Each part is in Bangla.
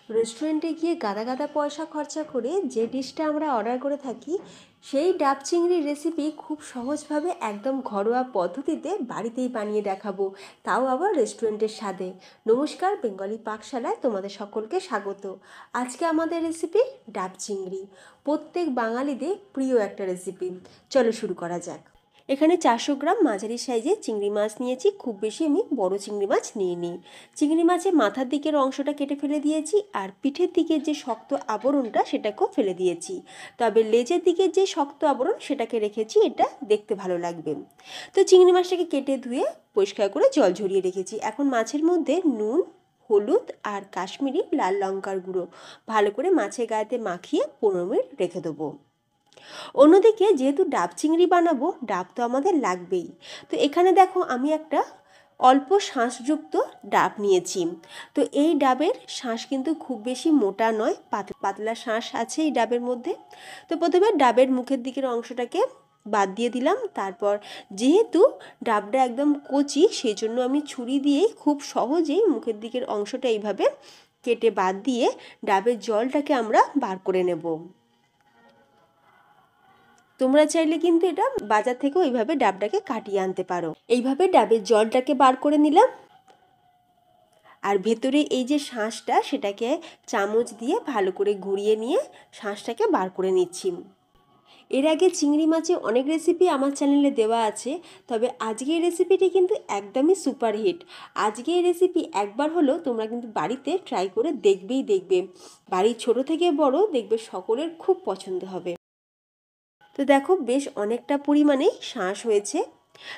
রেস্টুরেন্টে গিয়ে গাদা গাদা পয়সা খরচা করে যে ডিশটা আমরা অর্ডার করে থাকি সেই ডাব চিংড়ির রেসিপি খুব সহজভাবে একদম ঘরোয়া পদ্ধতিতে বাড়িতেই বানিয়ে দেখাবো, তাও আবার রেস্টুরেন্টের স্বাদে। নমস্কার, বেঙ্গলি পাকশালায় তোমাদের সকলকে স্বাগত। আজকে আমাদের রেসিপি ডাব চিংড়ি, প্রত্যেক বাঙালিদের প্রিয় একটা রেসিপি। চলো শুরু করা যাক। এখানে 400 গ্রাম মাঝারি সাইজের চিংড়ি মাছ নিয়েছি, খুব বেশি আমি বড় চিংড়ি মাছ নিইনি। চিংড়ি মাছের মাথার দিকের অংশটা কেটে ফেলে দিয়েছি, আর পিঠের দিকের যে শক্ত আবরণটা সেটাকেও ফেলে দিয়েছি। তবে লেজের দিকের যে শক্ত আবরণ সেটাকে রেখেছি, এটা দেখতে ভালো লাগবে। তো চিংড়ি মাছটাকে কেটে ধুয়ে পরিষ্কার করে জল ঝরিয়ে রেখেছি। এখন মাছের মধ্যে নুন, হলুদ আর কাশ্মীরি লাল লঙ্কার গুঁড়ো ভালো করে মাছের গায়েতে মাখিয়ে 15 মিনিট রেখে দেবো। অন্যদিকে যেহেতু ডাব চিংড়ি বানাবো, ডাব তো আমাদের লাগবেই। তো এখানে দেখো আমি একটা অল্প শাঁসযুক্ত ডাব নিয়েছি। তো এই ডাবের শাঁস কিন্তু খুব বেশি মোটা নয়, পাতলা শাঁস আছে এই ডাবের মধ্যে। তো প্রথমে ডাবের মুখের দিকের অংশটাকে বাদ দিয়ে দিলাম। তারপর যেহেতু ডাবটা একদম কচি, সেই জন্য আমি ছুরি দিয়েই খুব সহজেই মুখের দিকের অংশটা এইভাবে কেটে বাদ দিয়ে ডাবের জলটাকে আমরা বার করে নেব। তোমরা চাইলে কিন্তু এটা বাজার থেকেও এইভাবে ডাবটাকে কাটিয়ে আনতে পারো। এইভাবে ডাবের জলটাকে বার করে নিলাম, আর ভেতরে এই যে শাঁসটা সেটাকে চামচ দিয়ে ভালো করে ঘুরিয়ে নিয়ে শাঁসটাকে বার করে নিচ্ছি। এর আগে চিংড়ি মাছে অনেক রেসিপি আমার চ্যানেলে দেওয়া আছে, তবে আজকের রেসিপিটি কিন্তু একদমই সুপারহিট। আজকে এই রেসিপি একবার হলেও তোমরা কিন্তু বাড়িতে ট্রাই করে দেখবে। বাড়ির ছোট থেকে বড় দেখবে সকলের খুব পছন্দ হবে। তো দেখো বেশ অনেকটা পরিমাণেই শাঁস হয়েছে।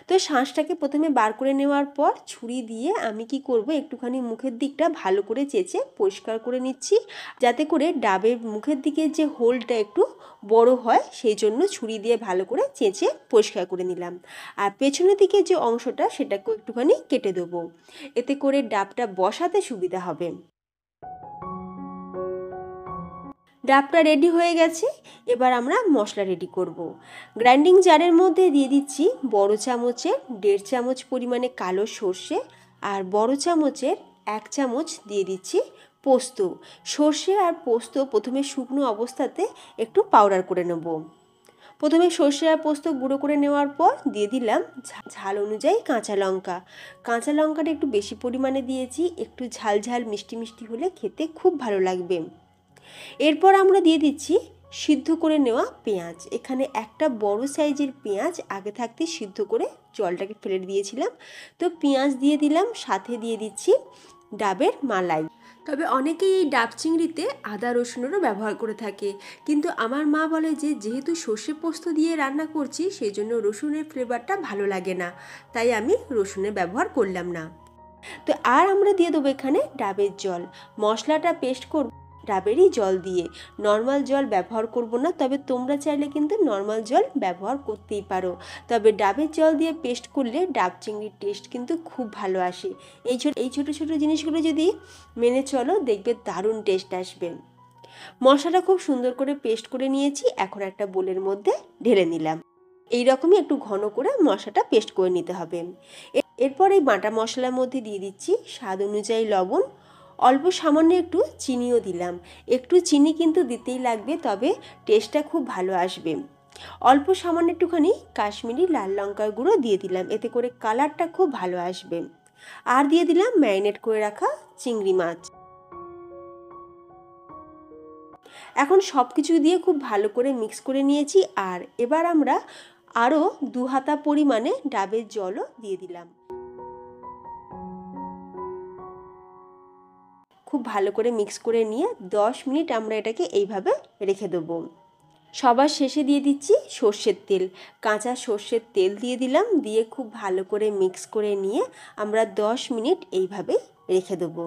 তো শাঁসটাকে প্রথমে বার করে নেওয়ার পর ছুরি দিয়ে আমি কি করব, একটুখানি মুখের দিকটা ভালো করে চেঁচে পরিষ্কার করে নিচ্ছি, যাতে করে ডাবের মুখের দিকে যে হোলটা একটু বড় হয়, সেই জন্য ছুরি দিয়ে ভালো করে চেঁচে পরিষ্কার করে নিলাম। আর পেছনের দিকে যে অংশটা সেটাকেও একটুখানি কেটে দেবো, এতে করে ডাবটা বসাতে সুবিধা হবে। ডাবটা রেডি হয়ে গেছে, এবার আমরা মশলা রেডি করব। গ্রাইন্ডিং জারের মধ্যে দিয়ে দিচ্ছি বড় চামচের 1.5 চামচ পরিমাণে কালো সর্ষে, আর বড় চামচের 1 চামচ দিয়ে দিচ্ছি পোস্ত। সর্ষে আর পোস্ত প্রথমে শুকনো অবস্থাতে একটু পাউডার করে নেব। প্রথমে সর্ষে আর পোস্ত গুঁড়ো করে নেওয়ার পর দিয়ে দিলাম ঝাল অনুযায়ী কাঁচা লঙ্কা। কাঁচা লঙ্কাটা একটু বেশি পরিমাণে দিয়েছি, একটু ঝাল ঝাল মিষ্টি মিষ্টি হলে খেতে খুব ভালো লাগবে। এরপর আমরা দিয়ে দিচ্ছি সিদ্ধ করে নেওয়া পেঁয়াজ। এখানে একটা বড় সাইজের পেঁয়াজ আগে থাকতে সিদ্ধ করে জলটাকে ফেলে দিয়েছিলাম। তো পেঁয়াজ দিয়ে দিলাম, সাথে দিয়ে দিচ্ছি ডাবের মালাই। তবে অনেকেই এই ডাব চিংড়িতে আদা রসুনেরও ব্যবহার করে থাকে, কিন্তু আমার মা বলে যে যেহেতু সর্ষে পোস্ত দিয়ে রান্না করছি সেই জন্য রসুনের ফ্লেভারটা ভালো লাগে না, তাই আমি রসুনের ব্যবহার করলাম না। তো আর আমরা দিয়ে দেবো এখানে ডাবের জল। মশলাটা পেস্ট করব ডাবেরই জল দিয়ে, নর্মাল জল ব্যবহার করব না। তবে তোমরা চাইলে কিন্তু নর্মাল জল ব্যবহার করতেই পারো, তবে ডাবের জল দিয়ে পেস্ট করলে ডাব চিংড়ির টেস্ট কিন্তু খুব ভালো আসে। এই ছোটো ছোটো জিনিসগুলো যদি মেনে চলো দেখবে দারুণ টেস্ট আসবে। মশলাটা খুব সুন্দর করে পেস্ট করে নিয়েছি, এখন একটা বোলের মধ্যে ঢেলে নিলাম। এই রকমই একটু ঘন করে মশলাটা পেস্ট করে নিতে হবে। এরপর এই বাটা মশলার মধ্যে দিয়ে দিচ্ছি স্বাদ অনুযায়ী লবণ, অল্প সামান্য একটু চিনিও দিলাম। একটু চিনি কিন্তু দিতেই লাগবে, তবে টেস্টটা খুব ভালো আসবে। অল্প সামান্য একটুখানি কাশ্মীরি লাল লঙ্কার গুঁড়ো দিয়ে দিলাম, এতে করে কালারটা খুব ভালো আসবে। আর দিয়ে দিলাম ম্যারিনেট করে রাখা চিংড়ি মাছ। এখন সব কিছু দিয়ে খুব ভালো করে মিক্স করে নিয়েছি, আর এবার আমরা আরও 2 হাতা পরিমাণে ডাবের জলও দিয়ে দিলাম। খুব ভালো করে মিক্স করে নিয়ে 10 মিনিট আমরা এটাকে এইভাবে রেখে দেবো। সবার শেষে দিয়ে দিচ্ছি সর্ষের তেল। কাঁচা সর্ষের তেল দিয়ে দিলাম, দিয়ে খুব ভালো করে মিক্স করে নিয়ে আমরা 10 মিনিট এইভাবে রেখে দেবো।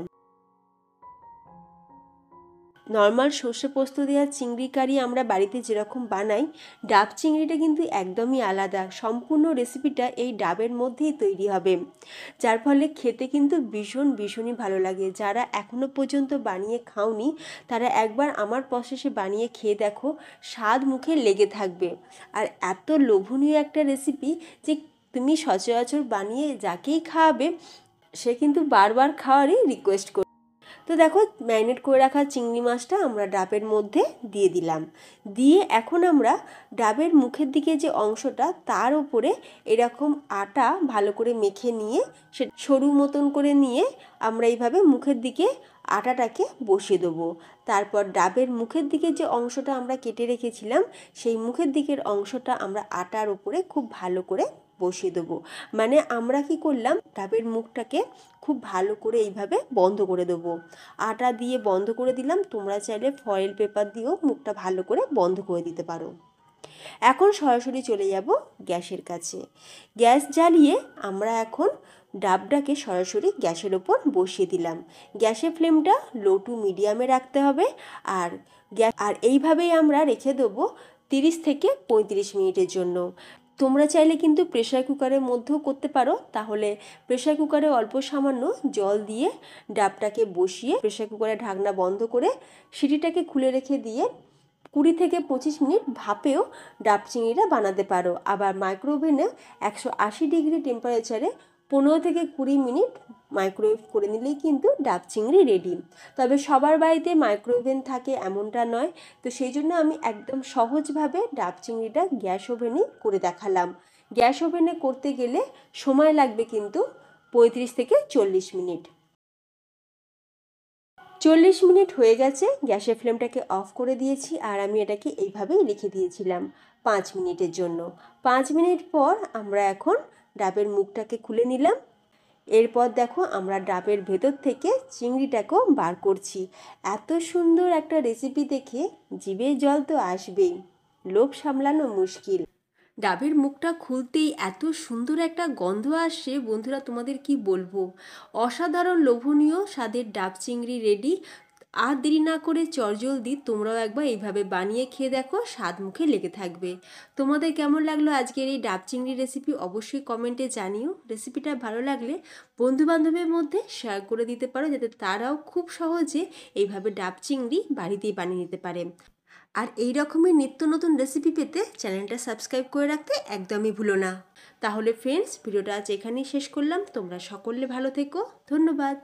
নর্মাল সর্ষে পোস্ত দেওয়া চিংড়ি কারি আমরা বাড়িতে যেরকম বানাই, ডাব চিংড়িটা কিন্তু একদমই আলাদা। সম্পূর্ণ রেসিপিটা এই ডাবের মধ্যেই তৈরি হবে, যার ফলে খেতে কিন্তু ভীষণই ভালো লাগে। যারা এখনও পর্যন্ত বানিয়ে খাওনি তারা একবার আমার প্রসেসে বানিয়ে খেয়ে দেখো, স্বাদ মুখে লেগে থাকবে। আর এত লোভনীয় একটা রেসিপি যে তুমি সচরাচর বানিয়ে যাকেই খাওয়াবে সে কিন্তু বারবার খাওয়ারই রিকোয়েস্ট করবে। তো দেখো ম্যারিনেট করে রাখা চিংড়ি মাছটা আমরা ডাবের মধ্যে দিয়ে দিলাম। দিয়ে এখন আমরা ডাবের মুখের দিকে যে অংশটা তার উপরে এরকম আটা ভালো করে মেখে নিয়ে সে সরু মতন করে নিয়ে আমরা এইভাবে মুখের দিকে আটাটাকে বসিয়ে দেবো। তারপর ডাবের মুখের দিকে যে অংশটা আমরা কেটে রেখেছিলাম সেই মুখের দিকের অংশটা আমরা আটার উপরে খুব ভালো করে বসিয়ে দেবো। মানে আমরা কি করলাম, ডাবের মুখটাকে খুব ভালো করে এইভাবে বন্ধ করে দেবো। আটা দিয়ে বন্ধ করে দিলাম, তোমরা চাইলে ফয়েল পেপার দিয়েও মুখটা ভালো করে বন্ধ করে দিতে পারো। এখন সরাসরি চলে যাব গ্যাসের কাছে। গ্যাস জ্বালিয়ে আমরা এখন ডাবটাকে সরাসরি গ্যাসের ওপর বসিয়ে দিলাম। গ্যাসের ফ্লেমটা লো টু মিডিয়ামে রাখতে হবে। আর এইভাবেই আমরা রেখে দেবো 30 থেকে 35 মিনিটের জন্য। তোমরা চাইলে কিন্তু প্রেসার কুকারের মধ্যেও করতে পারো। তাহলে প্রেসার কুকারে অল্প সামান্য জল দিয়ে ডাবটাকে বসিয়ে প্রেসার কুকারের ঢাকনা বন্ধ করে সিটিটাকে খুলে রেখে দিয়ে 20 থেকে 25 মিনিট ভাপেও ডাব চিংড়িটা বানাতে পারো। আবার মাইক্রোওভেনে 180 ডিগ্রি টেম্পারেচারে 15 থেকে 20 মিনিট মাইক্রোওয়েভ করে নিলেই কিন্তু ডাব চিংড়ি রেডি। তবে সবার বাড়িতে মাইক্রোওভেন থাকে এমনটা নয়, তো সেই জন্য আমি একদম সহজভাবে ডাব চিংড়িটা গ্যাস ওভেনে করে দেখালাম। গ্যাস ওভেনে করতে গেলে সময় লাগবে কিন্তু 35 থেকে 40 মিনিট। 40 মিনিট হয়ে গেছে, গ্যাসের ফ্লেমটাকে অফ করে দিয়েছি আর আমি এটাকে এইভাবেই রেখে দিয়েছিলাম 5 মিনিটের জন্য। 5 মিনিট পর আমরা এখন ডাবের মুখটাকে খুলে নিলাম। এরপর দেখো আমরা ডাবের ভেতর থেকে চিংড়িটাকেও বার করছি। এত সুন্দর একটা রেসিপি দেখে জিভে জল তো আসবেই, লোভ সামলানো মুশকিল। ডাবের মুখটা খুলতেই এত সুন্দর একটা গন্ধ আসছে, বন্ধুরা তোমাদের কি বলবো। অসাধারণ লোভনীয় স্বাদের ডাব চিংড়ি রেডি। আর দেরি না করে চটজলদি তোমরাও একবার এইভাবে বানিয়ে খেয়ে দেখো, স্বাদ মুখে লেগে থাকবে। তোমাদের কেমন লাগলো আজকের এই ডাব চিংড়ি রেসিপি অবশ্যই কমেন্টে জানিও। রেসিপিটা ভালো লাগলে বন্ধুবান্ধবের মধ্যে শেয়ার করে দিতে পারো, যাতে তারাও খুব সহজে এইভাবে ডাব চিংড়ি বাড়িতেই বানিয়ে নিতে পারে। আর এই রকমের নিত্য নতুন রেসিপি পেতে চ্যানেলটা সাবস্ক্রাইব করে রাখতে একদমই ভুলো না। তাহলে ফ্রেন্ডস, ভিডিওটা আজ এখানেই শেষ করলাম। তোমরা সকলে ভালো থেকো, ধন্যবাদ।